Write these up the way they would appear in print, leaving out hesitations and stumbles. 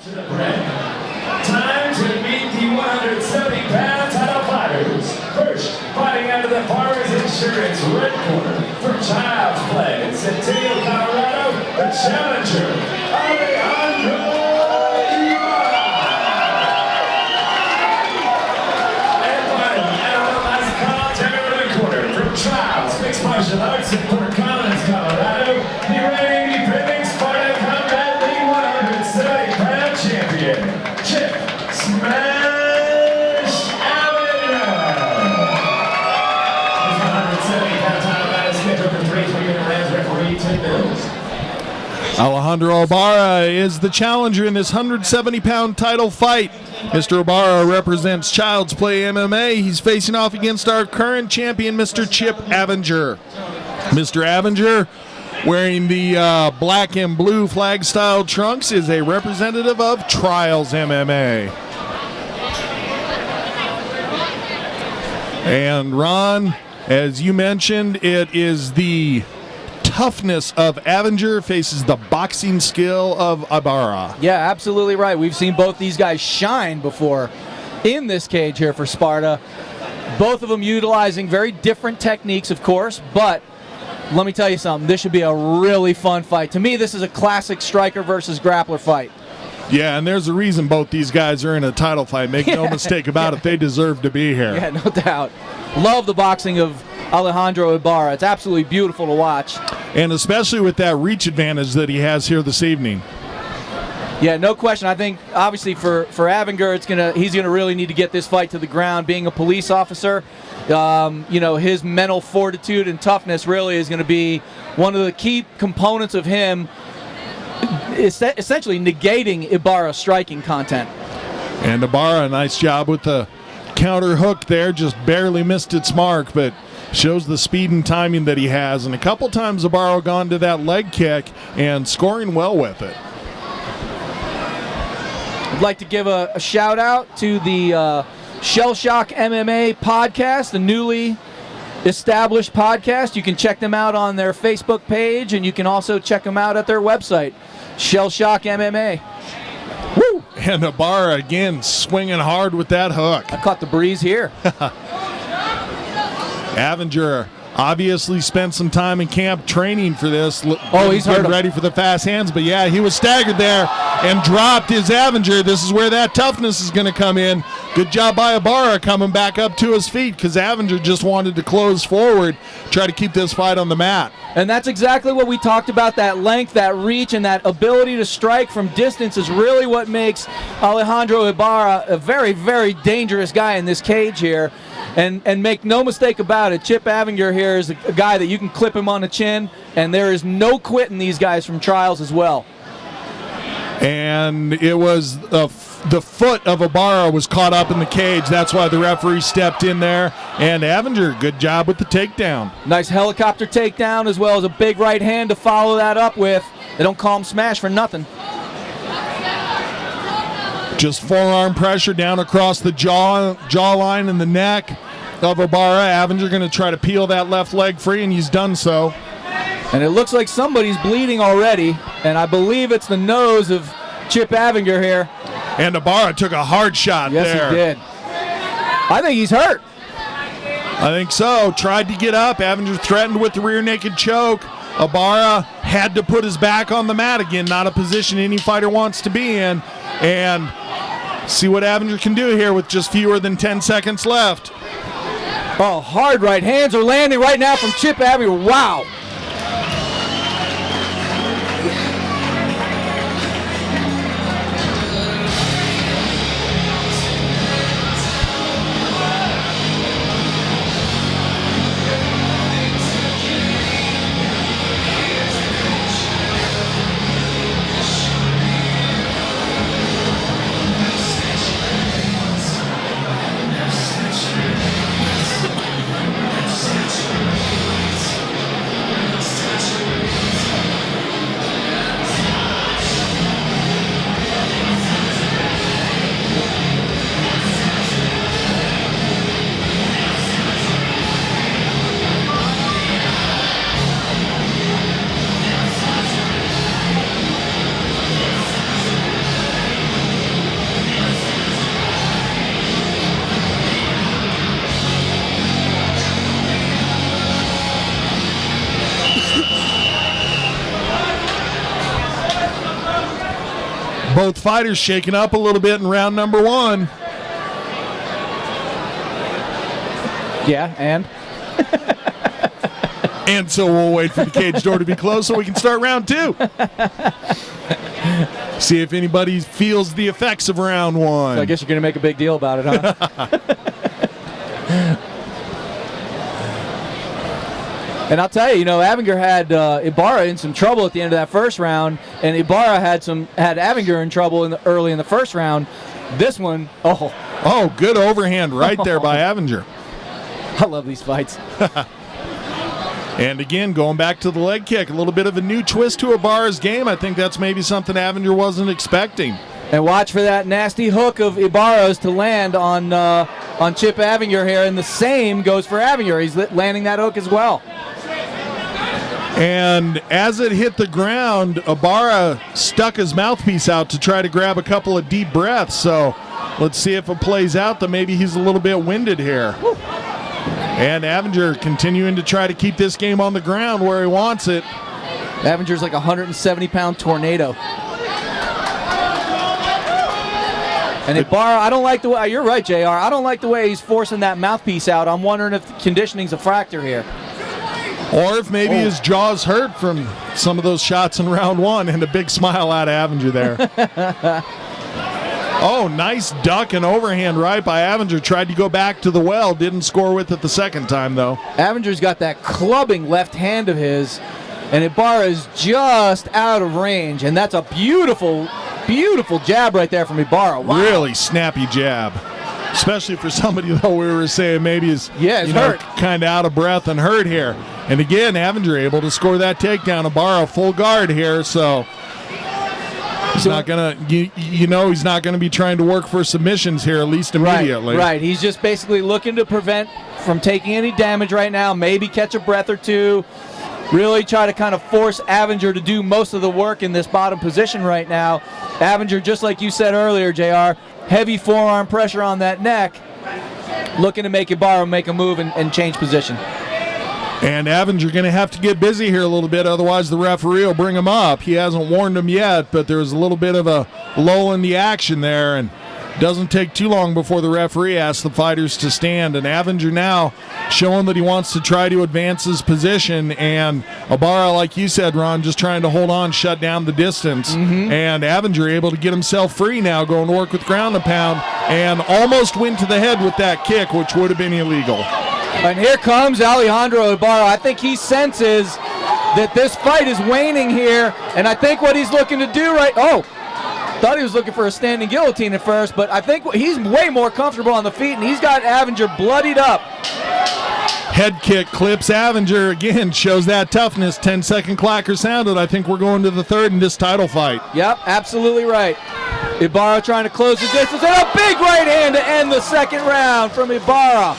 To the break. Time to meet the 170-pound title fighters. First, fighting out of the Farmers Insurance red corner from Child's Play in Centennial, Colorado, the challenger, Alejandro Ibarra. And finally, out of the last commentary red corner from Child's Mixed Martial Arts in Fort Collins, Colorado, the reigning defending Sparta Combat League 170-pound champion, Chip Smash Avinger. His 170-pound title fight is scheduled for 3 3-minute rounds. Referee Tim Mills. Alejandro Ibarra is the challenger in this 170-pound title fight. Mr. Ibarra represents Child's Play MMA. He's facing off against our current champion, Mr. Chip Avinger. Mr. Avinger, wearing the black and blue flag-style trunks, is a representative of Trials MMA. And Ron, as you mentioned, it is the toughness of Avinger faces the boxing skill of Ibarra. Yeah, absolutely right. We've seen both these guys shine before in this cage here for Sparta. Both of them utilizing very different techniques, of course, but let me tell you something. This should be a really fun fight. To me, this is a classic striker versus grappler fight. Yeah, and there's a reason both these guys are in a title fight. Make no mistake about it. They deserve to be here. Yeah, no doubt. Love the boxing of Alejandro Ibarra. It's absolutely beautiful to watch. And especially with that reach advantage that he has here this evening. Yeah, no question. I think, obviously, for Avinger, he's gonna really need to get this fight to the ground. Being a police officer, his mental fortitude and toughness really is going to be one of the key components of him essentially negating Ibarra's striking content. And Ibarra, a nice job with the counter hook there, just barely missed its mark, but shows the speed and timing that he has. And a couple times Ibarra gone to that leg kick and scoring well with it. I'd like to give a shout out to the Shell Shock MMA podcast, the newly established podcast. You can check them out on their Facebook page, and you can also check them out at their website, Shell Shock MMA. Woo! And Ibarra again swinging hard with that hook. I caught the breeze here. Avinger obviously spent some time in camp training for this. He's getting ready for the fast hands, but yeah, he was staggered there and dropped his Avinger. This is where that toughness is going to come in. Good job by Ibarra coming back up to his feet, because Avinger just wanted to close forward, try to keep this fight on the mat. And that's exactly what we talked about. That length, that reach, and that ability to strike from distance is really what makes Alejandro Ibarra a very, very dangerous guy in this cage here. And make no mistake about it, Chip Avinger here is a guy that you can clip him on the chin, and there is no quitting these guys from Trials as well. And it was the foot of Ibarra was caught up in the cage. That's why the referee stepped in there. And Avinger, good job with the takedown. Nice helicopter takedown, as well as a big right hand to follow that up with. They don't call him smash for nothing. Just forearm pressure down across the jawline and the neck of Ibarra. Avinger going to try to peel that left leg free, and he's done so. And it looks like somebody's bleeding already, and I believe it's the nose of Chip Avinger here. And Ibarra took a hard shot there. Yes, he did. I think he's hurt. I think so. Tried to get up. Avinger threatened with the rear naked choke. Ibarra had to put his back on the mat again. Not a position any fighter wants to be in. And see what Avinger can do here with just fewer than 10 seconds left. Oh, hard right hands are landing right now from Chip Avinger. Wow. Both fighters shaking up a little bit in round number 1. Yeah, and? And so we'll wait for the cage door to be closed so we can start round 2. See if anybody feels the effects of round 1. So I guess you're going to make a big deal about it, huh? And I'll tell you, Avinger had Ibarra in some trouble at the end of that first round, and Ibarra had Avinger in trouble early in the first round. This one, oh, good overhand right there by Avinger. I love these fights. And again, going back to the leg kick, a little bit of a new twist to Ibarra's game. I think that's maybe something Avinger wasn't expecting. And watch for that nasty hook of Ibarra's to land on Chip Avinger here, and the same goes for Avinger. He's landing that hook as well. And as it hit the ground, Ibarra stuck his mouthpiece out to try to grab a couple of deep breaths. So let's see if it plays out that maybe he's a little bit winded here. Woo. And Avinger continuing to try to keep this game on the ground where he wants it. Avinger's like a 170-pound tornado. And Ibarra, I don't like the way, you're right, JR, I don't like the way he's forcing that mouthpiece out. I'm wondering if the conditioning's a fracture here. Or if maybe his jaw's hurt from some of those shots in round 1, and a big smile out of Avinger there. Oh, nice duck and overhand right by Avinger. Tried to go back to the well. Didn't score with it the second time, though. Avinger's got that clubbing left hand of his, and Ibarra is just out of range. And that's a beautiful, beautiful jab right there from Ibarra. Wow. Really snappy jab. Especially for somebody, though, we were saying maybe is hurt. Kind of out of breath and hurt here. And again, Avinger able to score that takedown. Ibarra full guard here, so he's not gonna, he's not gonna be trying to work for submissions here, at least immediately. Right. He's just basically looking to prevent from taking any damage right now. Maybe catch a breath or two. Really try to kind of force Avinger to do most of the work in this bottom position right now. Avinger, just like you said earlier, JR, heavy forearm pressure on that neck, looking to make Ibarra make a move and change position. And Avinger going to have to get busy here a little bit, otherwise the referee will bring him up. He hasn't warned him yet, but there's a little bit of a lull in the action there, and doesn't take too long before the referee asks the fighters to stand. And Avinger now showing that he wants to try to advance his position, and Ibarra, like you said, Ron, just trying to hold on, shut down the distance. And Avinger able to get himself free now, going to work with ground and pound, and almost went to the head with that kick, which would have been illegal. And here comes Alejandro Ibarra. I think he senses that this fight is waning here, and I think what he's looking to do thought he was looking for a standing guillotine at first, but I think he's way more comfortable on the feet, and he's got Avinger bloodied up. Head kick clips Avinger again, shows that toughness. 10-second clacker sounded. I think we're going to the third in this title fight. Yep, absolutely right. Ibarra trying to close the distance, and a big right hand to end the second round from Ibarra.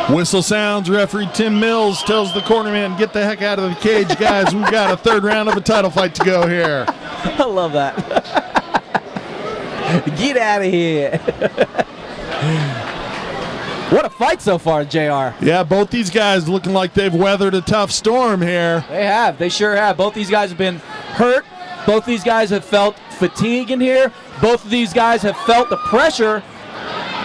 Whistle sounds. Referee Tim Mills tells the cornerman, get the heck out of the cage, guys. We've got a third round of a title fight to go here. I love that. Get out of here. What a fight so far, JR. Yeah, both these guys looking like they've weathered a tough storm here. They have. They sure have. Both these guys have been hurt. Both these guys have felt fatigue in here. Both of these guys have felt the pressure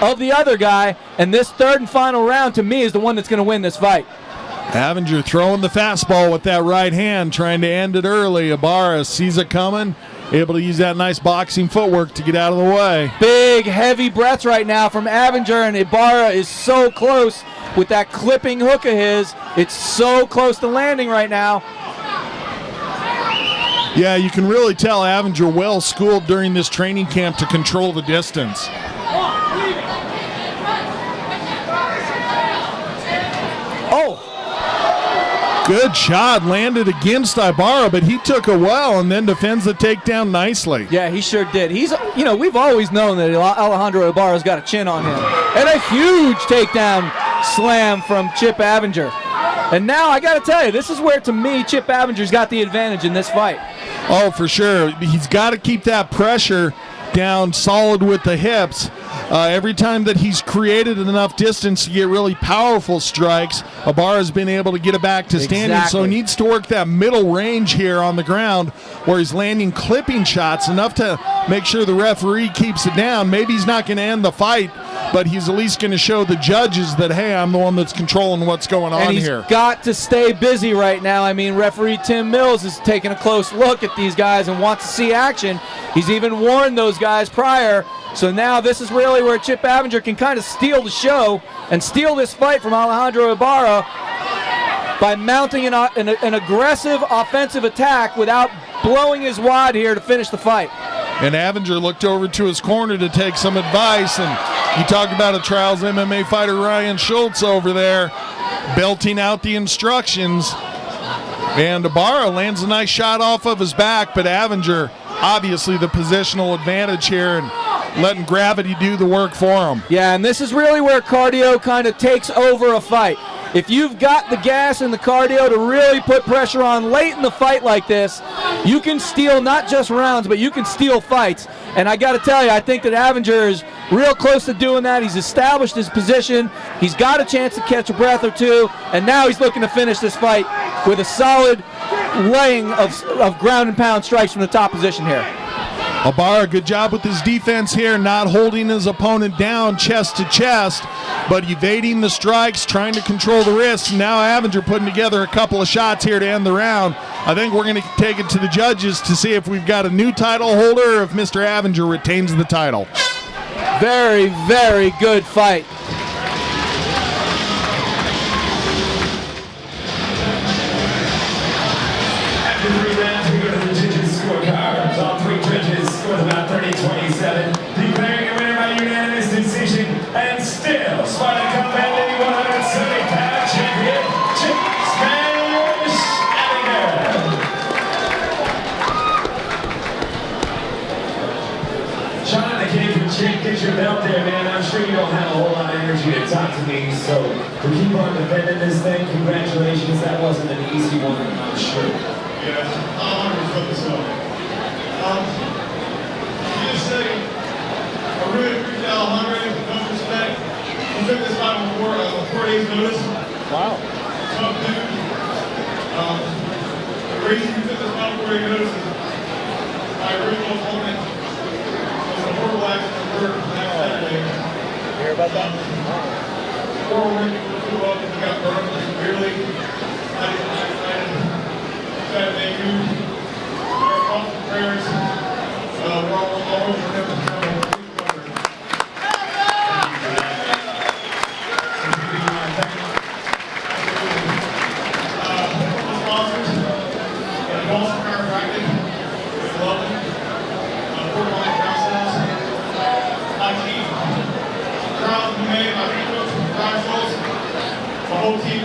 of the other guy, and this third and final round to me is the one that's going to win this fight. Avinger throwing the fastball with that right hand, trying to end it early. Ibarra sees it coming able to use that nice boxing footwork to get out of the way. Big, heavy breaths right now from Avinger, and Ibarra is so close with that clipping hook of his. It's so close to landing right now. Yeah, you can really tell Avinger well schooled during this training camp to control the distance. Oh! Good shot, landed against Ibarra, but he took it well and then defends the takedown nicely. Yeah, he sure did. He's, you know, we've always known that Alejandro Ibarra's got a chin on him. And a huge takedown slam from Chip Avinger. And now I got to tell you, this is where, to me, Chip Avinger's got the advantage in this fight. Oh, for sure. He's got to keep that pressure down solid with the hips. Every time that he's created enough distance to get really powerful strikes, Ibarra's been able to get it back to standing. Exactly. So he needs to work that middle range here on the ground where he's landing clipping shots, enough to make sure the referee keeps it down. Maybe he's not going to end the fight, but he's at least going to show the judges that, hey, I'm the one that's controlling what's going on here. And he's got to stay busy right now. I mean, referee Tim Mills is taking a close look at these guys and wants to see action. He's even warned those guys prior. So now this is really where Chip Avinger can kind of steal the show and steal this fight from Alejandro Ibarra by mounting an aggressive offensive attack without blowing his wad here to finish the fight. And Avinger looked over to his corner to take some advice, and you talk about a Trials MMA fighter, Ryan Schultz, over there belting out the instructions. And Ibarra lands a nice shot off of his back, but Avinger, obviously the positional advantage here and letting gravity do the work for him. Yeah, and this is really where cardio kind of takes over a fight. If you've got the gas and the cardio to really put pressure on late in the fight like this, you can steal not just rounds, but you can steal fights. And I got to tell you, I think that Avinger is real close to doing that. He's established his position. He's got a chance to catch a breath or two, and now he's looking to finish this fight with a solid laying of ground and pound strikes from the top position here. Ibarra, good job with his defense here, not holding his opponent down chest to chest, but evading the strikes, trying to control the wrists. Now Avinger putting together a couple of shots here to end the round. I think we're going to take it to the judges to see if we've got a new title holder or if Mr. Avinger retains the title. Very, very good fight. After 3 rounds, we go to the judges' scorecards. All 3 judges scored about 30-27, declaring a winner by unanimous decision, and still Spartan Cup Bandit 170-pound champion, Chip Avinger. Sean, I can't even get your belt there, man. I'm sure you don't have a whole lot of energy to talk to me, so to keep on defending this thing, congratulations. That wasn't an easy one, I'm sure. Yeah, I'm honored to put this up. You just say, I really appreciate Alejandro, with much respect. He took this fight with 4 days notice. Wow. Tough dude. The reason he took this fight with 4 days notice is my original opponent was a horrible accident at work last Saturday. Hear about that? Poor Rick flew up and he got burned severely. I didn't get excited. Try to thank you. Our thoughts and prayers. We're all over him. Sponsors, Boston Chiropractic, with London, Fort Myers Councils, my team, Trials MMA, my head coach, Ryan Schultz, my whole team.